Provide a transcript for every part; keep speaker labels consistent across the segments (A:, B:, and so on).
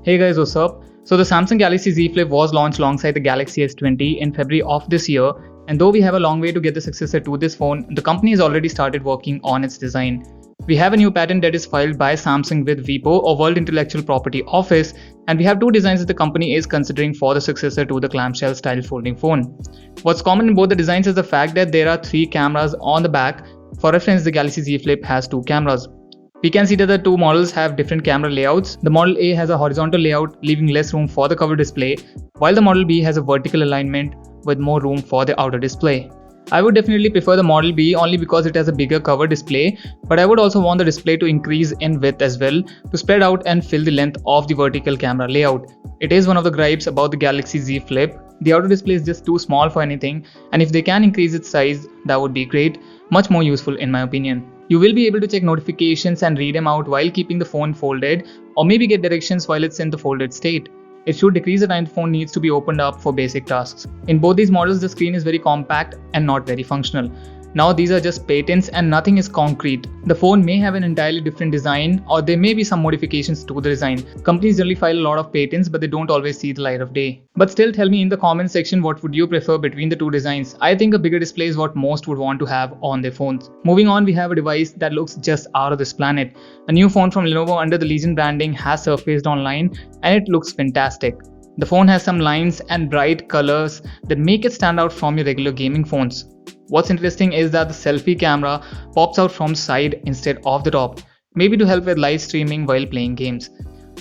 A: Hey guys, what's up? So the Samsung Galaxy Z Flip was launched alongside the Galaxy S20 in February of this year, and though we have a long way to get the successor to this phone, the company has already started working on its design. We have a new patent that is filed by Samsung with WIPO or World Intellectual Property Office, and we have two designs that the company is considering for the successor to the clamshell style folding phone. What's common in both the designs is the fact that there are three cameras on the back. For reference, the Galaxy Z Flip has two cameras. We can see that the two models have different camera layouts. The Model A has a horizontal layout, leaving less room for the cover display, while the Model B has a vertical alignment with more room for the outer display. I would definitely prefer the Model B only because it has a bigger cover display, but I would also want the display to increase in width as well to spread out and fill the length of the vertical camera layout. It is one of the gripes about the Galaxy Z Flip. The outer display is just too small for anything, and if they can increase its size, that would be great, much more useful in my opinion. You will be able to check notifications and read them out while keeping the phone folded, or maybe get directions while it's in the folded state. It should decrease the time the phone needs to be opened up for basic tasks. In both these models, the screen is very compact and not very functional. Now these are just patents and nothing is concrete. The phone may have an entirely different design, or there may be some modifications to the design. Companies generally file a lot of patents, but they don't always see the light of day. But still, tell me in the comment section, what would you prefer between the two designs? I think a bigger display is what most would want to have on their phones. Moving on, we have a device that looks just out of this planet. A new phone from Lenovo under the Legion branding has surfaced online, and it looks fantastic. The phone has some lines and bright colors that make it stand out from your regular gaming phones. What's interesting is that the selfie camera pops out from side instead of the top, maybe to help with live streaming while playing games.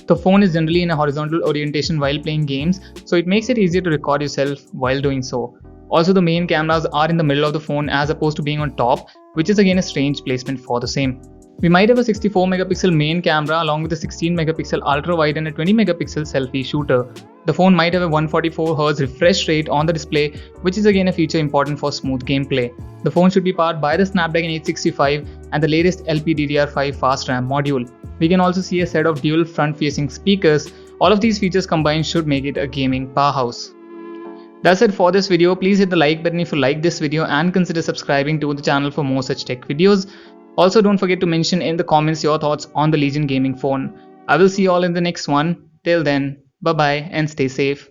A: The phone is generally in a horizontal orientation while playing games, so it makes it easier to record yourself while doing so. Also, the main cameras are in the middle of the phone as opposed to being on top, which is again a strange placement for the same. We might have a 64 megapixel main camera along with a 16 megapixel ultra wide and a 20 megapixel selfie shooter. The phone might have a 144Hz refresh rate on the display, which is again a feature important for smooth gameplay. The phone should be powered by the Snapdragon 865 and the latest LPDDR5 fast RAM module. We can also see a set of dual front-facing speakers. All of these features combined should make it a gaming powerhouse. That's it for this video. Please hit the like button if you like this video and consider subscribing to the channel for more such tech videos. Also, don't forget to mention in the comments your thoughts on the Legion gaming phone. I will see you all in the next one. Till then, bye bye and stay safe.